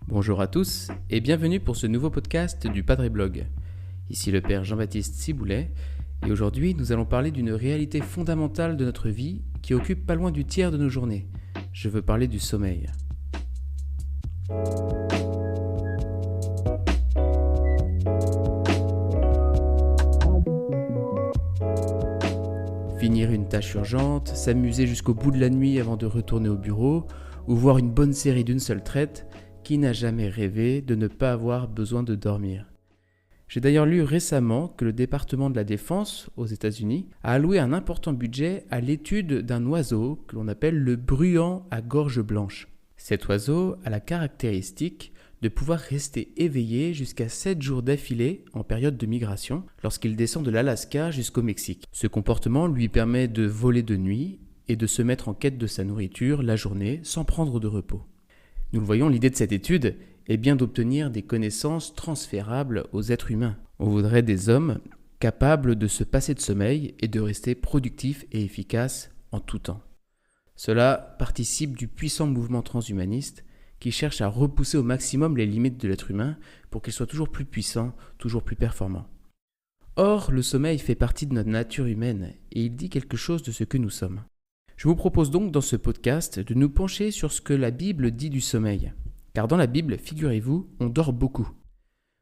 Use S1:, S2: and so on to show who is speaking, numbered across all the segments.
S1: Bonjour à tous et bienvenue pour ce nouveau podcast du Padre Blog. Ici le Père Jean-Baptiste Ciboulet et aujourd'hui nous allons parler d'une réalité fondamentale de notre vie qui occupe pas loin du tiers de nos journées. Je veux parler du sommeil. Finir une tâche urgente, s'amuser jusqu'au bout de la nuit avant de retourner au bureau ou voir une bonne série d'une seule traite, qui n'a jamais rêvé de ne pas avoir besoin de dormir? J'ai d'ailleurs lu récemment que le département de la Défense, aux États-Unis, a alloué un important budget à l'étude d'un oiseau que l'on appelle le bruant à gorge blanche. Cet oiseau a la caractéristique de pouvoir rester éveillé jusqu'à 7 jours d'affilée en période de migration lorsqu'il descend de l'Alaska jusqu'au Mexique. Ce comportement lui permet de voler de nuit et de se mettre en quête de sa nourriture la journée sans prendre de repos. Nous le voyons, l'idée de cette étude est bien d'obtenir des connaissances transférables aux êtres humains. On voudrait des hommes capables de se passer de sommeil et de rester productifs et efficaces en tout temps. Cela participe du puissant mouvement transhumaniste qui cherche à repousser au maximum les limites de l'être humain pour qu'il soit toujours plus puissant, toujours plus performant. Or, le sommeil fait partie de notre nature humaine et il dit quelque chose de ce que nous sommes. Je vous propose donc dans ce podcast de nous pencher sur ce que la Bible dit du sommeil. Car dans la Bible, figurez-vous, on dort beaucoup.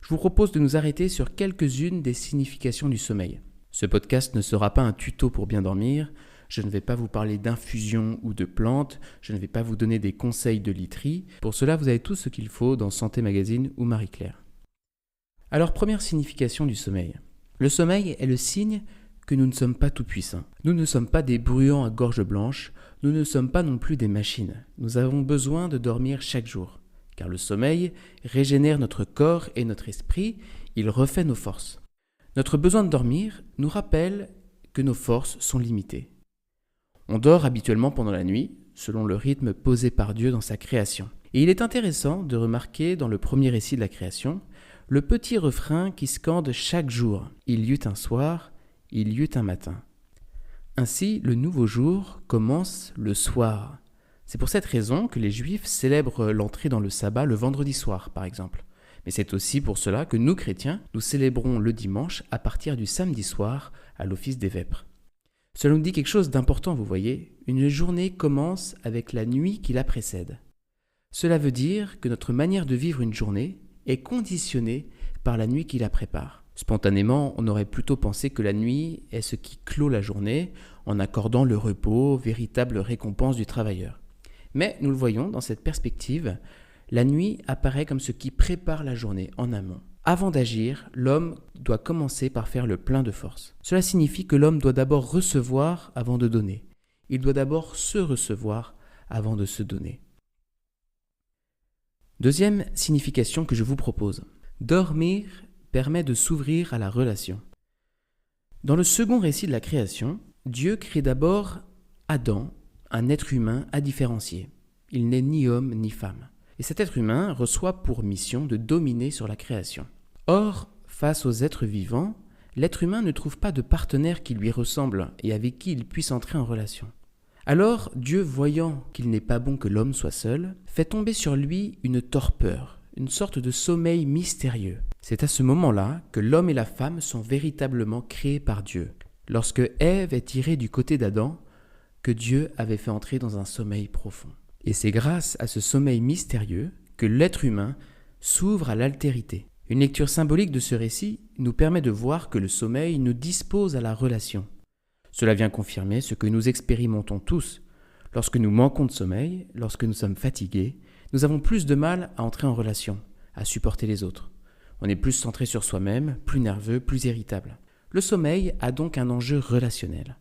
S1: Je vous propose de nous arrêter sur quelques-unes des significations du sommeil. Ce podcast ne sera pas un tuto pour bien dormir, je ne vais pas vous parler d'infusion ou de plantes, je ne vais pas vous donner des conseils de literie. Pour cela, vous avez tout ce qu'il faut dans Santé Magazine ou Marie-Claire. Alors, première signification du sommeil. Le sommeil est le signe que nous ne sommes pas tout-puissants. Nous ne sommes pas des bruants à gorge blanche, nous ne sommes pas non plus des machines. Nous avons besoin de dormir chaque jour, car le sommeil régénère notre corps et notre esprit, il refait nos forces. Notre besoin de dormir nous rappelle que nos forces sont limitées. On dort habituellement pendant la nuit, selon le rythme posé par Dieu dans sa création. Et il est intéressant de remarquer dans le premier récit de la création, le petit refrain qui scande chaque jour « Il y eut un soir », il y eut un matin. Ainsi, le nouveau jour commence le soir. C'est pour cette raison que les Juifs célèbrent l'entrée dans le sabbat le vendredi soir, par exemple. Mais c'est aussi pour cela que nous, chrétiens, nous célébrons le dimanche à partir du samedi soir à l'office des vêpres. Cela nous dit quelque chose d'important, vous voyez. Une journée commence avec la nuit qui la précède. Cela veut dire que notre manière de vivre une journée est conditionnée par la nuit qui la prépare. Spontanément, on aurait plutôt pensé que la nuit est ce qui clôt la journée en accordant le repos, véritable récompense du travailleur. Mais nous le voyons dans cette perspective, la nuit apparaît comme ce qui prépare la journée en amont. Avant d'agir, l'homme doit commencer par faire le plein de force. Cela signifie que l'homme doit d'abord recevoir avant de donner. Il doit d'abord se recevoir avant de se donner. Deuxième signification que je vous propose. Dormir permet de s'ouvrir à la relation. Dans le second récit de la création, Dieu crée d'abord Adam, un être humain à différencier. Il n'est ni homme ni femme. Et cet être humain reçoit pour mission de dominer sur la création. Or, face aux êtres vivants, l'être humain ne trouve pas de partenaire qui lui ressemble et avec qui il puisse entrer en relation. Alors, Dieu, voyant qu'il n'est pas bon que l'homme soit seul, fait tomber sur lui une torpeur, une sorte de sommeil mystérieux. C'est à ce moment-là que l'homme et la femme sont véritablement créés par Dieu. Lorsque Ève est tirée du côté d'Adam, que Dieu avait fait entrer dans un sommeil profond. Et c'est grâce à ce sommeil mystérieux que l'être humain s'ouvre à l'altérité. Une lecture symbolique de ce récit nous permet de voir que le sommeil nous dispose à la relation. Cela vient confirmer ce que nous expérimentons tous. Lorsque nous manquons de sommeil, lorsque nous sommes fatigués, nous avons plus de mal à entrer en relation, à supporter les autres. On est plus centré sur soi-même, plus nerveux, plus irritable. Le sommeil a donc un enjeu relationnel.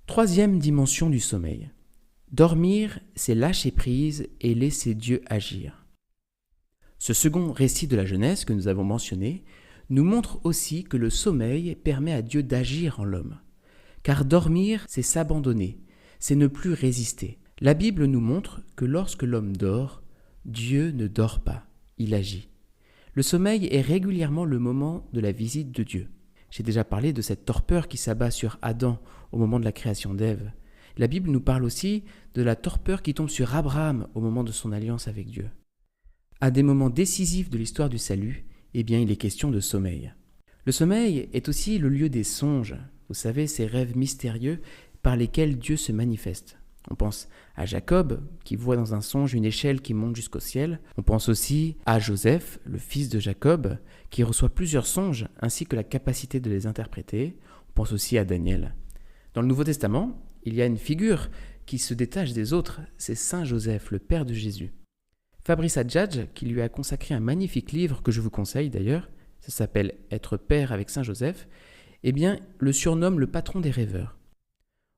S1: Troisième dimension du sommeil. Dormir, c'est lâcher prise et laisser Dieu agir. Ce second récit de la Genèse que nous avons mentionné nous montre aussi que le sommeil permet à Dieu d'agir en l'homme. Car dormir, c'est s'abandonner, c'est ne plus résister. La Bible nous montre que lorsque l'homme dort, Dieu ne dort pas, il agit. Le sommeil est régulièrement le moment de la visite de Dieu. J'ai déjà parlé de cette torpeur qui s'abat sur Adam au moment de la création d'Ève. La Bible nous parle aussi de la torpeur qui tombe sur Abraham au moment de son alliance avec Dieu. À des moments décisifs de l'histoire du salut, il est question de sommeil. Le sommeil est aussi le lieu des songes, vous savez, ces rêves mystérieux par lesquels Dieu se manifeste. On pense à Jacob, qui voit dans un songe une échelle qui monte jusqu'au ciel. On pense aussi à Joseph, le fils de Jacob, qui reçoit plusieurs songes, ainsi que la capacité de les interpréter. On pense aussi à Daniel. Dans le Nouveau Testament, il y a une figure qui se détache des autres, c'est Saint Joseph, le père de Jésus. Fabrice Adjadj, qui lui a consacré un magnifique livre que je vous conseille d'ailleurs, ça s'appelle « Être père avec Saint Joseph », le surnomme le patron des rêveurs.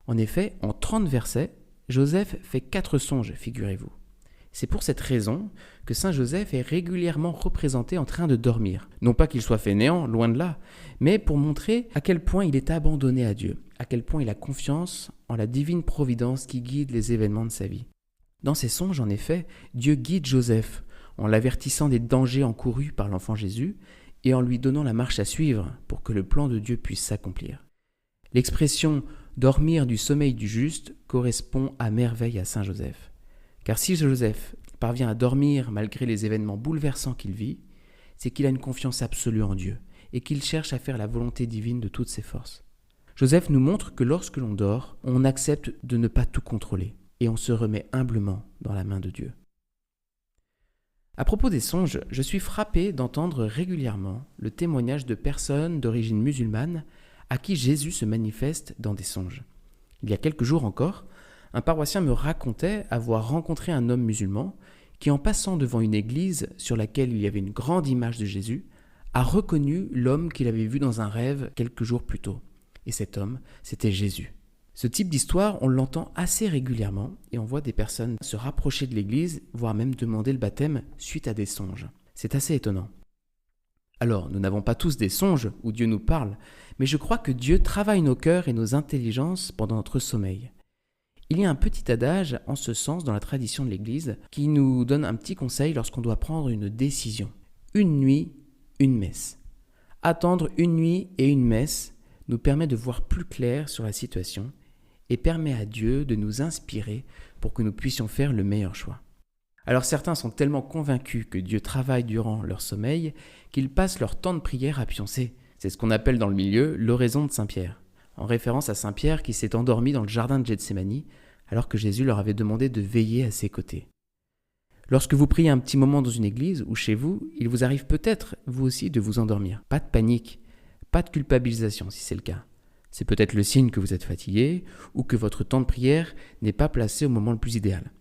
S1: En effet, en 30 versets, Joseph fait 4 songes, figurez-vous. C'est pour cette raison que Saint Joseph est régulièrement représenté en train de dormir. Non pas qu'il soit fainéant, loin de là, mais pour montrer à quel point il est abandonné à Dieu, à quel point il a confiance en la divine providence qui guide les événements de sa vie. Dans ces songes, en effet, Dieu guide Joseph en l'avertissant des dangers encourus par l'enfant Jésus et en lui donnant la marche à suivre pour que le plan de Dieu puisse s'accomplir. L'expression « dormir du sommeil du juste » correspond à merveille à Saint Joseph. Car si Joseph parvient à dormir malgré les événements bouleversants qu'il vit, c'est qu'il a une confiance absolue en Dieu et qu'il cherche à faire la volonté divine de toutes ses forces. Joseph nous montre que lorsque l'on dort, on accepte de ne pas tout contrôler et on se remet humblement dans la main de Dieu. À propos des songes, je suis frappé d'entendre régulièrement le témoignage de personnes d'origine musulmane à qui Jésus se manifeste dans des songes. Il y a quelques jours encore, un paroissien me racontait avoir rencontré un homme musulman qui, en passant devant une église sur laquelle il y avait une grande image de Jésus, a reconnu l'homme qu'il avait vu dans un rêve quelques jours plus tôt. Et cet homme, c'était Jésus. Ce type d'histoire, on l'entend assez régulièrement et on voit des personnes se rapprocher de l'église, voire même demander le baptême suite à des songes. C'est assez étonnant. Alors, nous n'avons pas tous des songes où Dieu nous parle, mais je crois que Dieu travaille nos cœurs et nos intelligences pendant notre sommeil. Il y a un petit adage en ce sens dans la tradition de l'Église qui nous donne un petit conseil lorsqu'on doit prendre une décision. Une nuit, une messe. Attendre une nuit et une messe nous permet de voir plus clair sur la situation et permet à Dieu de nous inspirer pour que nous puissions faire le meilleur choix. Alors certains sont tellement convaincus que Dieu travaille durant leur sommeil qu'ils passent leur temps de prière à pioncer. C'est ce qu'on appelle dans le milieu l'oraison de Saint-Pierre, en référence à Saint-Pierre qui s'est endormi dans le jardin de Gethsémani alors que Jésus leur avait demandé de veiller à ses côtés. Lorsque vous priez un petit moment dans une église ou chez vous, il vous arrive peut-être, vous aussi, de vous endormir. Pas de panique, pas de culpabilisation si c'est le cas. C'est peut-être le signe que vous êtes fatigué ou que votre temps de prière n'est pas placé au moment le plus idéal.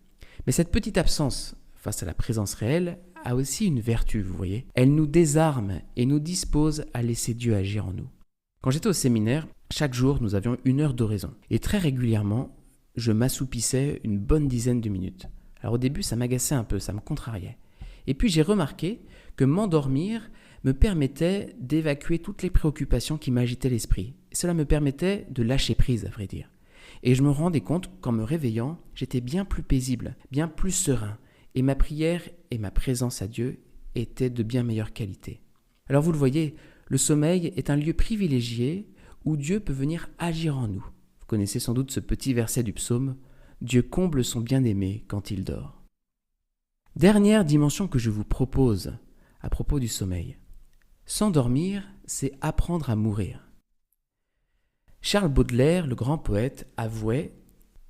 S1: Mais cette petite absence face à la présence réelle a aussi une vertu, vous voyez. Elle nous désarme et nous dispose à laisser Dieu agir en nous. Quand j'étais au séminaire, chaque jour, nous avions 1 heure d'oraison. Et très régulièrement, je m'assoupissais une bonne dizaine de minutes. Alors au début, ça m'agaçait un peu, ça me contrariait. Et puis j'ai remarqué que m'endormir me permettait d'évacuer toutes les préoccupations qui m'agitaient l'esprit. Et cela me permettait de lâcher prise, à vrai dire. Et je me rendais compte qu'en me réveillant, j'étais bien plus paisible, bien plus serein. Et ma prière et ma présence à Dieu étaient de bien meilleure qualité. Alors vous le voyez, le sommeil est un lieu privilégié où Dieu peut venir agir en nous. Vous connaissez sans doute ce petit verset du psaume « Dieu comble son bien-aimé quand il dort ». Dernière dimension que je vous propose à propos du sommeil. S'endormir, c'est apprendre à mourir. Charles Baudelaire, le grand poète, avouait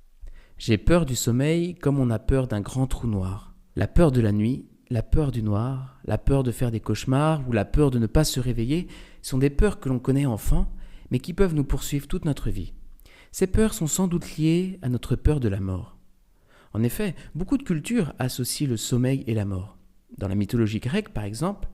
S1: « J'ai peur du sommeil comme on a peur d'un grand trou noir. La peur de la nuit, la peur du noir, la peur de faire des cauchemars ou la peur de ne pas se réveiller sont des peurs que l'on connaît enfant, mais qui peuvent nous poursuivre toute notre vie. Ces peurs sont sans doute liées à notre peur de la mort. En effet, beaucoup de cultures associent le sommeil et la mort. Dans la mythologie grecque, par exemple,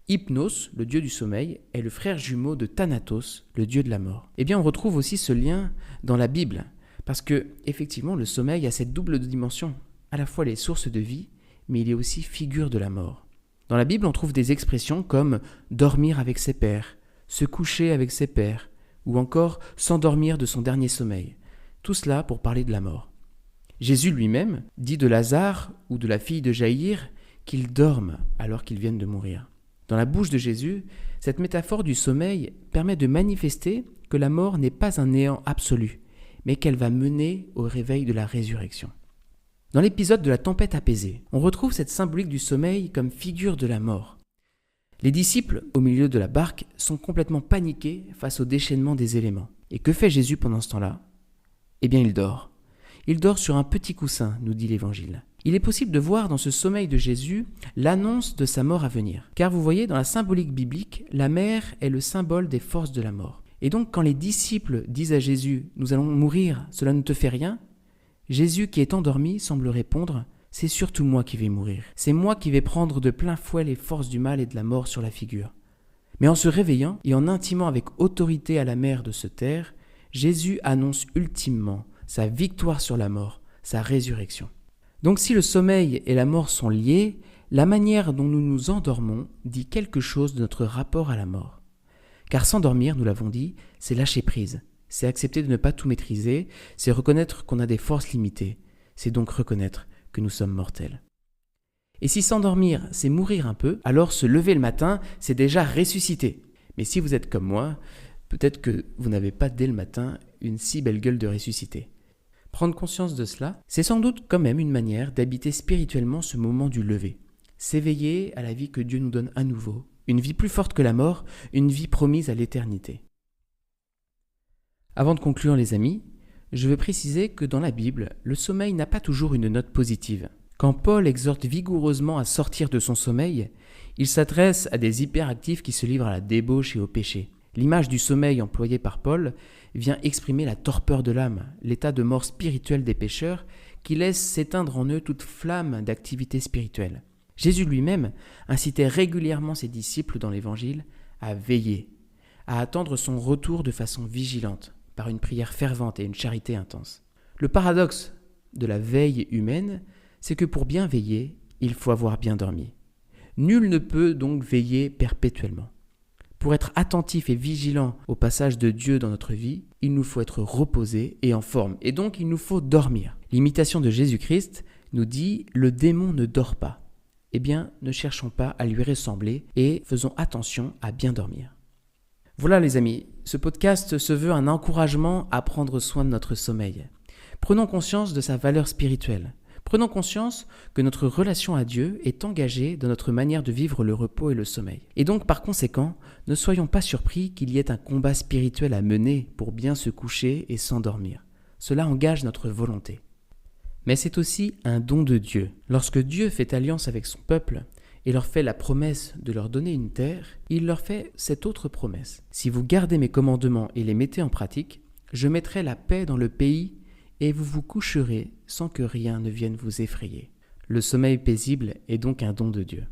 S1: Hypnos, le dieu du sommeil, est le frère jumeau de Thanatos, le dieu de la mort. Eh bien, on retrouve aussi ce lien dans la Bible, parce que, effectivement, le sommeil a cette double dimension, à la fois les sources de vie, mais il est aussi figure de la mort. Dans la Bible, on trouve des expressions comme « dormir avec ses pères »,« se coucher avec ses pères », ou encore « s'endormir de son dernier sommeil », tout cela pour parler de la mort. Jésus lui-même dit de Lazare ou de la fille de Jaïr qu'ils dorment alors qu'ils viennent de mourir. Dans la bouche de Jésus, cette métaphore du sommeil permet de manifester que la mort n'est pas un néant absolu, mais qu'elle va mener au réveil de la résurrection. Dans l'épisode de la tempête apaisée, on retrouve cette symbolique du sommeil comme figure de la mort. Les disciples, au milieu de la barque, sont complètement paniqués face au déchaînement des éléments. Et que fait Jésus pendant ce temps-là ? Eh bien, il dort. Il dort sur un petit coussin, nous dit l'Évangile. Il est possible de voir dans ce sommeil de Jésus l'annonce de sa mort à venir. Car vous voyez, dans la symbolique biblique, la mer est le symbole des forces de la mort. Et donc, quand les disciples disent à Jésus « Nous allons mourir, cela ne te fait rien ?» Jésus, qui est endormi, semble répondre « C'est surtout moi qui vais mourir. C'est moi qui vais prendre de plein fouet les forces du mal et de la mort sur la figure. » Mais en se réveillant et en intimant avec autorité à la mer de se taire, Jésus annonce ultimement sa victoire sur la mort, sa résurrection. Donc si le sommeil et la mort sont liés, la manière dont nous nous endormons dit quelque chose de notre rapport à la mort. Car s'endormir, nous l'avons dit, c'est lâcher prise, c'est accepter de ne pas tout maîtriser, c'est reconnaître qu'on a des forces limitées, c'est donc reconnaître que nous sommes mortels. Et si s'endormir, c'est mourir un peu, alors se lever le matin, c'est déjà ressusciter. Mais si vous êtes comme moi, peut-être que vous n'avez pas dès le matin une si belle gueule de ressusciter. Prendre conscience de cela, c'est sans doute quand même une manière d'habiter spirituellement ce moment du lever. S'éveiller à la vie que Dieu nous donne à nouveau, une vie plus forte que la mort, une vie promise à l'éternité. Avant de conclure les amis, je veux préciser que dans la Bible, le sommeil n'a pas toujours une note positive. Quand Paul exhorte vigoureusement à sortir de son sommeil, il s'adresse à des hyperactifs qui se livrent à la débauche et au péché. L'image du sommeil employée par Paul vient exprimer la torpeur de l'âme, l'état de mort spirituelle des pécheurs qui laisse s'éteindre en eux toute flamme d'activité spirituelle. Jésus lui-même incitait régulièrement ses disciples dans l'Évangile à veiller, à attendre son retour de façon vigilante, par une prière fervente et une charité intense. Le paradoxe de la veille humaine, c'est que pour bien veiller, il faut avoir bien dormi. Nul ne peut donc veiller perpétuellement. Pour être attentif et vigilant au passage de Dieu dans notre vie, il nous faut être reposé et en forme, et donc il nous faut dormir. L'imitation de Jésus-Christ nous dit « le démon ne dort pas ». Eh bien, ne cherchons pas à lui ressembler et faisons attention à bien dormir. Voilà les amis, ce podcast se veut un encouragement à prendre soin de notre sommeil. Prenons conscience de sa valeur spirituelle. Prenons conscience que notre relation à Dieu est engagée dans notre manière de vivre le repos et le sommeil. Et donc, par conséquent, ne soyons pas surpris qu'il y ait un combat spirituel à mener pour bien se coucher et s'endormir. Cela engage notre volonté. Mais c'est aussi un don de Dieu. Lorsque Dieu fait alliance avec son peuple et leur fait la promesse de leur donner une terre, il leur fait cette autre promesse. Si vous gardez mes commandements et les mettez en pratique, je mettrai la paix dans le pays et vous vous coucherez sans que rien ne vienne vous effrayer. Le sommeil paisible est donc un don de Dieu.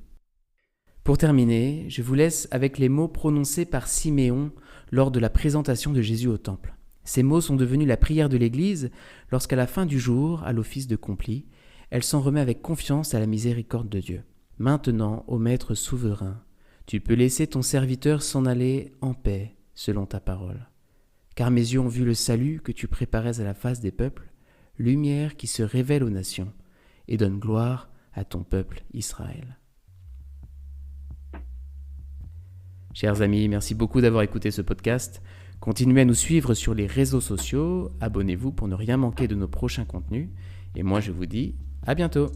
S1: Pour terminer, je vous laisse avec les mots prononcés par Siméon lors de la présentation de Jésus au temple. Ces mots sont devenus la prière de l'Église lorsqu'à la fin du jour, à l'office de Complis, elle s'en remet avec confiance à la miséricorde de Dieu. Maintenant, ô Maître souverain, tu peux laisser ton serviteur s'en aller en paix selon ta parole. Car mes yeux ont vu le salut que tu préparais à la face des peuples, lumière qui se révèle aux nations et donne gloire à ton peuple Israël. Chers amis, merci beaucoup d'avoir écouté ce podcast. Continuez à nous suivre sur les réseaux sociaux, abonnez-vous pour ne rien manquer de nos prochains contenus. Et moi je vous dis à bientôt.